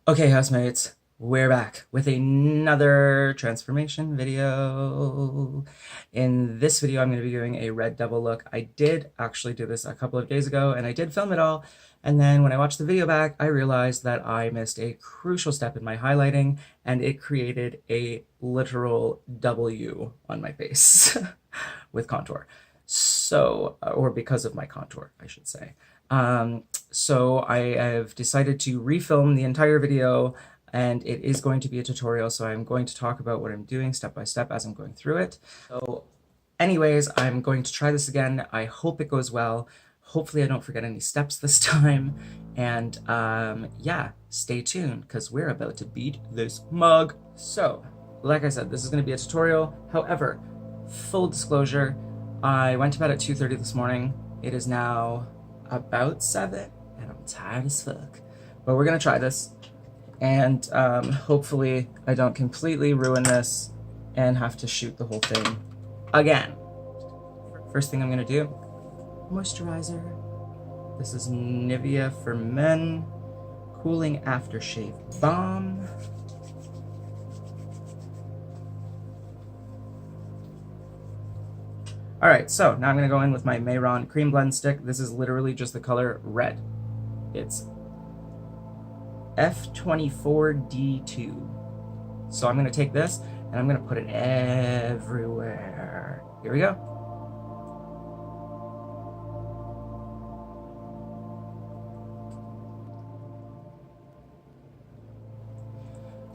Okay, housemates, we're back with another transformation video. In this video, I'm going to be doing a red double look. I did actually do this a couple of days ago, and I did film it all. And then when I watched the video back, I realized that I missed a crucial step in my highlighting, and it created a literal W on my face with contour. So, or because of my contour, I should say. So I have decided to refilm the entire video, and it is going to be a tutorial, so I'm going to talk about what I'm doing step by step as I'm going through it. So anyways, I'm going to try this again. I hope it goes well. Hopefully I don't forget any steps this time. And yeah, stay tuned because we're about to beat this mug. So, like I said, this is going to be a tutorial. However, full disclosure, I went to bed at 2:30 this morning. It is now about 7 and I'm tired as fuck. But we're going to try this. And hopefully I don't completely ruin this and have to shoot the whole thing again. First thing I'm going to do, moisturizer. This is Nivea for Men Cooling Aftershave Balm. All right, so now I'm going to go in with my Mehron Creamblend stick. This is literally just the color red. It's F24D2. So I'm going to take this and I'm going to put it everywhere. Here we go.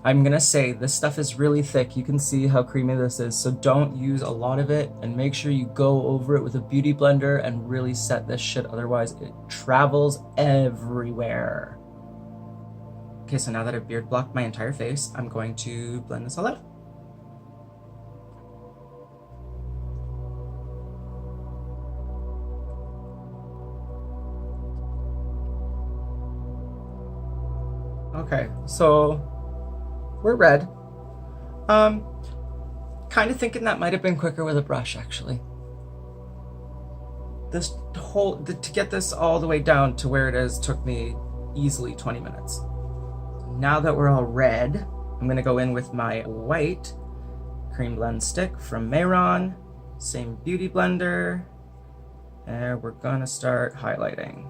I'm gonna say this stuff is really thick. You can see how creamy this is, so don't use a lot of it, and make sure you go over it with a beauty blender and really set this shit, otherwise it travels everywhere. Okay, so now that I've beard blocked my entire face, I'm going to blend this all out. Okay, so we're red. Kind of thinking that might have been quicker with a brush, actually. This whole, to get this all the way down to where it is took me easily 20 minutes. Now that we're all red, I'm gonna go in with my white Creamblend stick from Mehron, same beauty blender, and we're gonna start highlighting.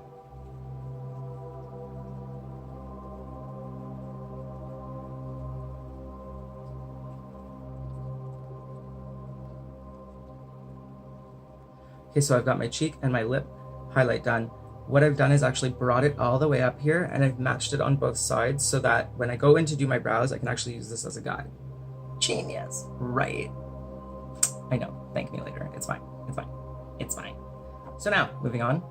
Okay, so I've got my cheek and my lip highlight done. What I've done is actually brought it all the way up here, and I've matched it on both sides so that when I go in to do my brows, I can actually use this as a guide. Genius, right? I know, thank me later. It's fine, it's fine, it's fine. So now, moving on.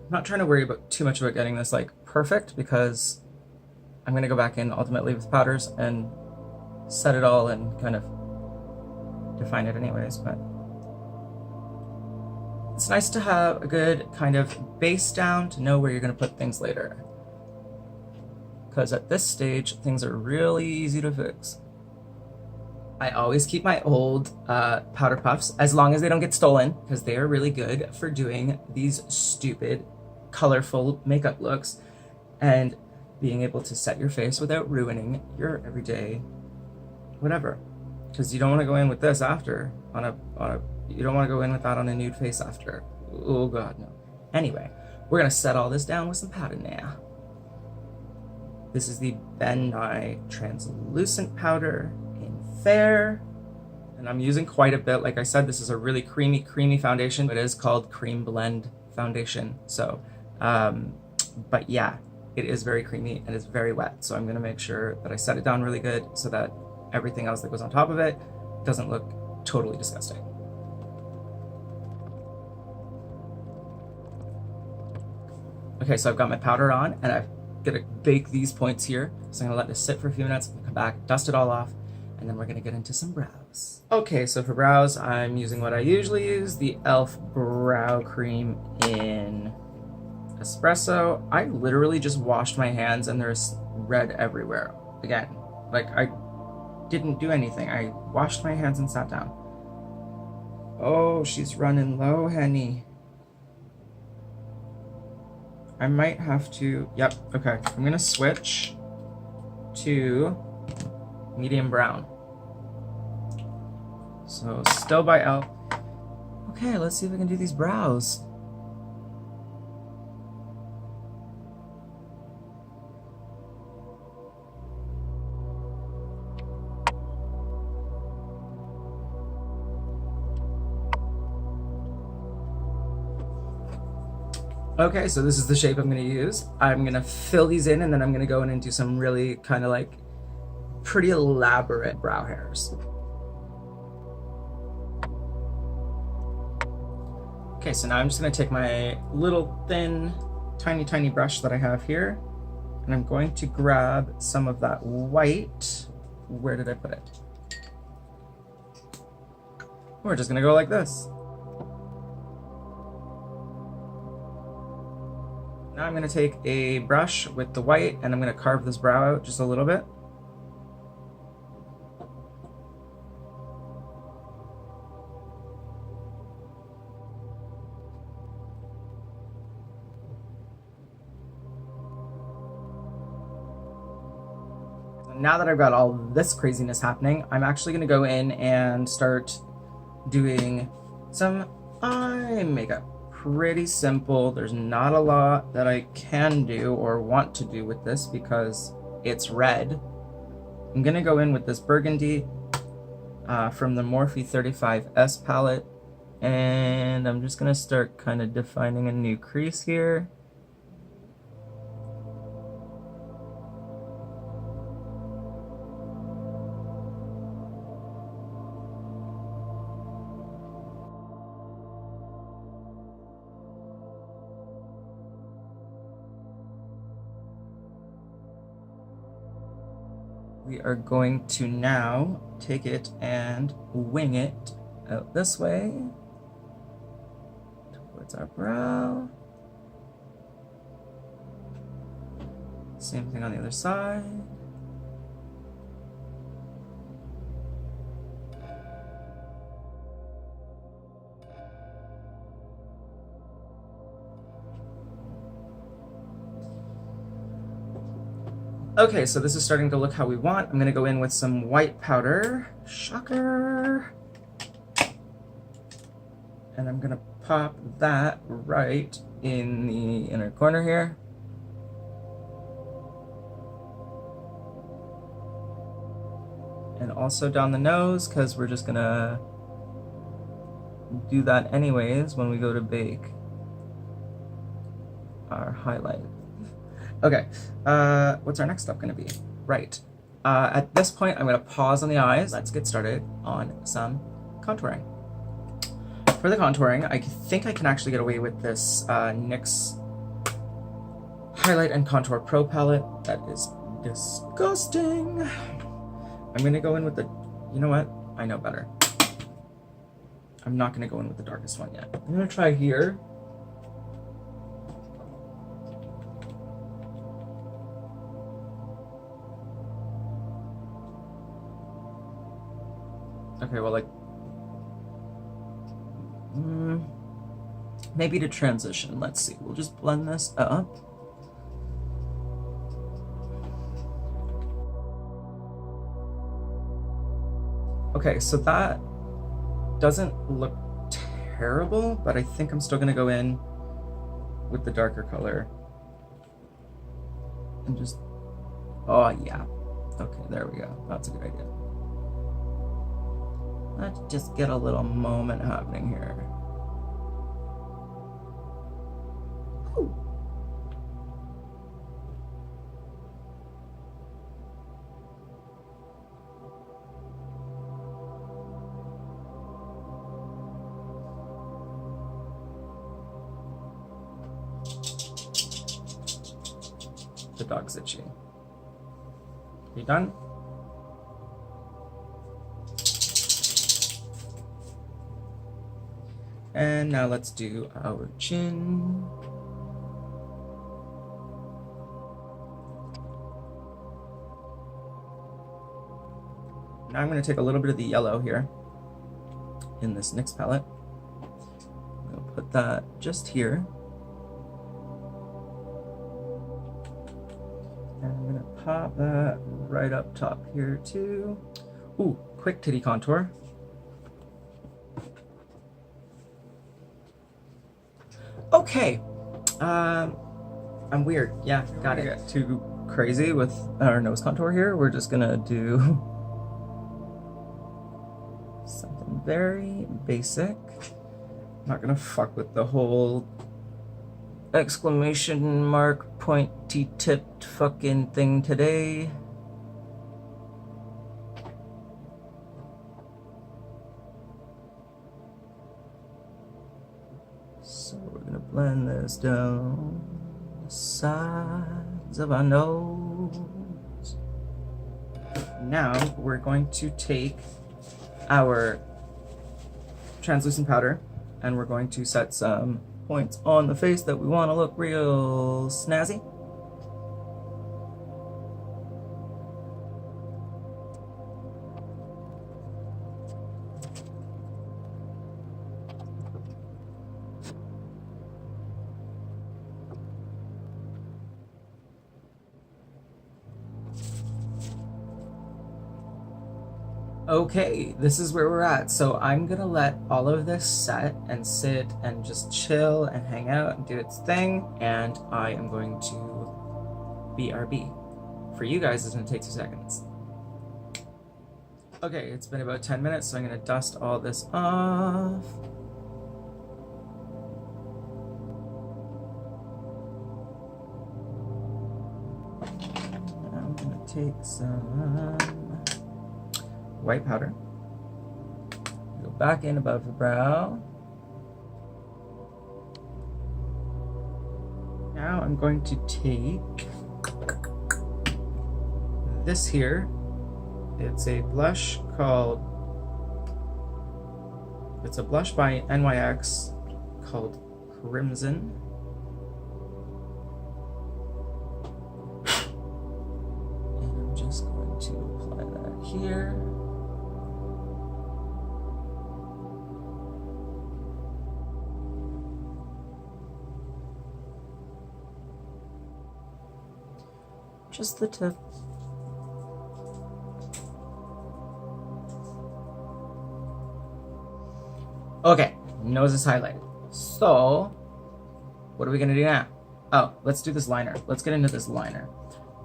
I'm not trying to worry about too much about getting this like perfect, because I'm going to go back in ultimately with powders and set it all and kind of define it anyways, but it's nice to have a good kind of base down to know where you're going to put things later, because at this stage things are really easy to fix. I always keep my old powder puffs, as long as they don't get stolen, because they are really good for doing these stupid colorful makeup looks and being able to set your face without ruining your everyday whatever, because you don't want to go in with this after you don't want to go in with that on a nude face after. Oh god, no. Anyway, we're gonna set all this down with some powder now. This is the Ben Nye translucent powder in Fair, and I'm using quite a bit. Like I said, this is a really creamy foundation. It is called Creamblend foundation, so but yeah, it is very creamy and it's very wet, so I'm going to make sure that I set it down really good so that everything else that goes on top of it doesn't look totally disgusting. Okay, so I've got my powder on and I'm going to bake these points here, so I'm going to let this sit for a few minutes, come back, dust it all off, and then we're going to get into some brows. Okay, so for brows, I'm using what I usually use, the e.l.f. brow cream in espresso. I literally just washed my hands and there's red everywhere. Again, like I didn't do anything. I washed my hands and sat down. Oh, she's running low, Henny. I might have to, yep, okay. I'm gonna switch to medium brown. So still by L. Okay, let's see if we can do these brows. Okay, so this is the shape I'm gonna use. I'm gonna fill these in and then I'm gonna go in and do some really kind of like pretty elaborate brow hairs. Okay, so now I'm just gonna take my little thin, tiny brush that I have here, and I'm going to grab some of that white. Where did I put it? We're just gonna go like this. Now I'm gonna take a brush with the white and I'm gonna carve this brow out just a little bit. Now that I've got all this craziness happening, I'm actually gonna go in and start doing some eye makeup. Pretty simple. There's not a lot that I can do or want to do with this because it's red. I'm gonna go in with this burgundy from the Morphe 35S palette, and I'm just gonna start kind of defining a new crease here. We are going to now take it and wing it out this way towards our brow. Same thing on the other side. Okay, so this is starting to look how we want. I'm gonna go in with some white powder. Shocker! And I'm gonna pop that right in the inner corner here. And also down the nose, because we're just gonna do that anyways when we go to bake our highlight. Okay, what's our next step gonna be? Right, at this point, I'm gonna pause on the eyes. Let's get started on some contouring. For the contouring, I think I can actually get away with this NYX Highlight and Contour Pro palette. That is disgusting. I'm gonna go in with the, you know what? I know better. I'm not gonna go in with the darkest one yet. I'm gonna try here. Okay, well, like, maybe to transition. Let's see. We'll just blend this up. Okay, so that doesn't look terrible, but I think I'm still gonna go in with the darker color and just, oh yeah. Okay, there we go. That's a good idea. Let's just get a little moment happening here. Ooh. The dog's itchy. You done? And now let's do our chin. Now I'm going to take a little bit of the yellow here in this NYX palette. I'm going to put that just here. And I'm going to pop that right up top here too. Ooh, quick titty contour. Okay. I'm weird. Yeah, got it. Get too crazy with our nose contour here. We're just gonna do something very basic. I'm not gonna fuck with the whole exclamation mark pointy tipped fucking thing today. So we're gonna blend this down the sides of our nose. Now we're going to take our translucent powder and we're going to set some points on the face that we want to look real snazzy. Okay, this is where we're at. So I'm gonna let all of this set and sit and just chill and hang out and do its thing. And I am going to BRB. For you guys, it's gonna take 2 seconds. Okay, it's been about 10 minutes, so I'm gonna dust all this off. I'm gonna take some white powder, go back in above the brow. Now I'm going to take this here. It's a blush called, it's a blush by NYX called Crimson. And I'm just going to apply that here. Just the tip. Okay, nose is highlighted. So, what are we gonna do now? Oh, let's do this liner. Let's get into this liner.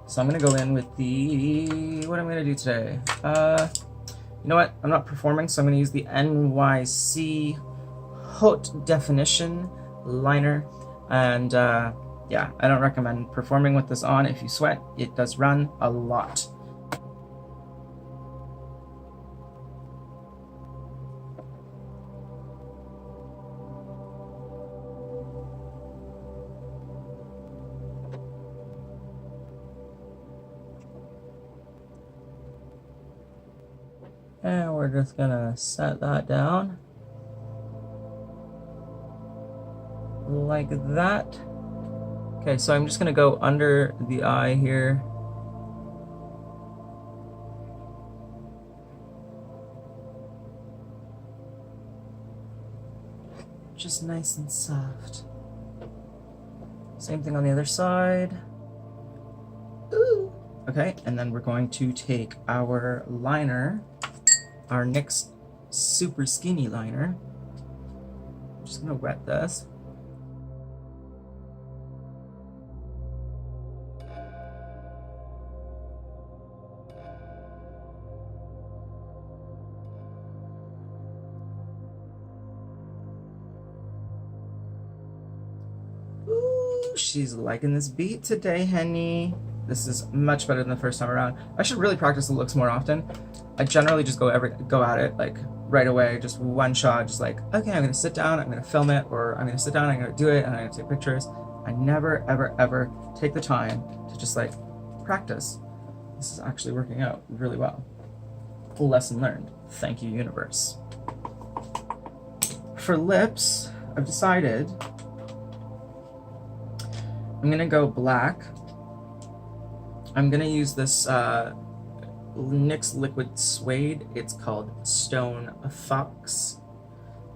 So I'm gonna go in with the, what I'm gonna do today? You know what? I'm not performing, so I'm gonna use the NYC Haute Definition liner. And yeah, I don't recommend performing with this on. If you sweat, it does run a lot. And we're just gonna set that down like that. Okay, so I'm just gonna go under the eye here. Just nice and soft. Same thing on the other side. Ooh. Okay, and then we're going to take our liner, our NYX Super Skinny liner. I'm just gonna wet this. She's liking this beat today, Henny. This is much better than the first time around. I should really practice the looks more often. I generally just go at it like right away, just one shot, just like, okay, I'm gonna sit down, I'm gonna film it, or I'm gonna sit down, I'm gonna do it, and I'm gonna take pictures. I never, ever, ever take the time to just like practice. This is actually working out really well. Lesson learned. Thank you, universe. For lips, I've decided I'm gonna go black. I'm gonna use this NYX Liquid Suede. It's called Stone Fox.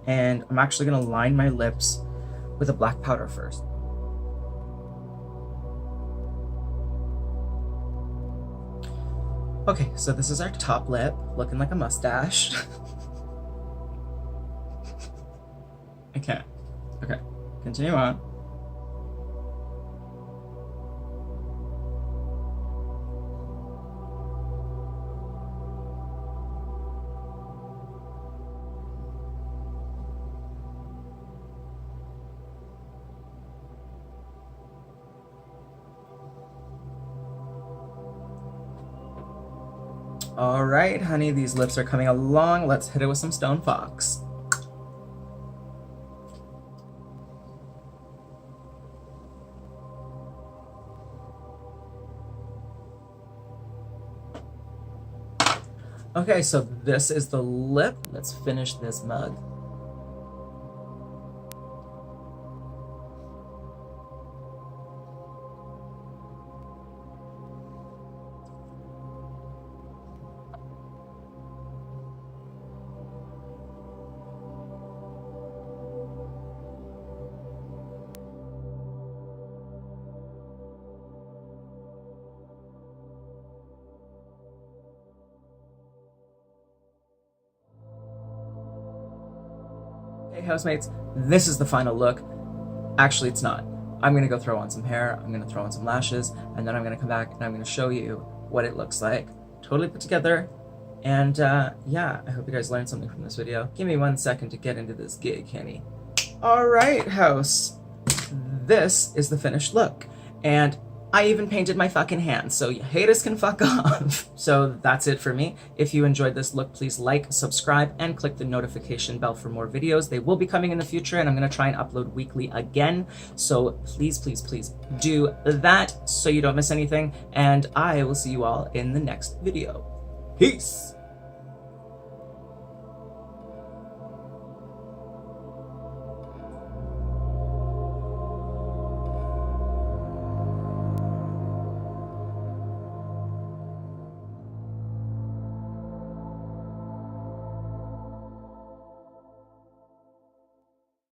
And I'm actually going to line my lips with a black powder first. Okay, so this is our top lip, looking like a mustache. I can't. Okay, continue on. All right, honey, these lips are coming along. Let's hit it with some Stone Fox. Okay, so this is the lip. Let's finish this mug. Hey housemates, this is the final look. Actually, it's not. I'm gonna go throw on some hair, I'm gonna throw on some lashes, and then I'm gonna come back and I'm gonna show you what it looks like. Totally put together. And yeah, I hope you guys learned something from this video. Give me 1 second to get into this gig, Kenny. All right, house. This is the finished look. And I even painted my fucking hands, so you haters can fuck off. So that's it for me. If you enjoyed this look, please like, subscribe, and click the notification bell for more videos. They will be coming in the future, and I'm gonna try and upload weekly again. So please, please, please do that so you don't miss anything. And I will see you all in the next video. Peace.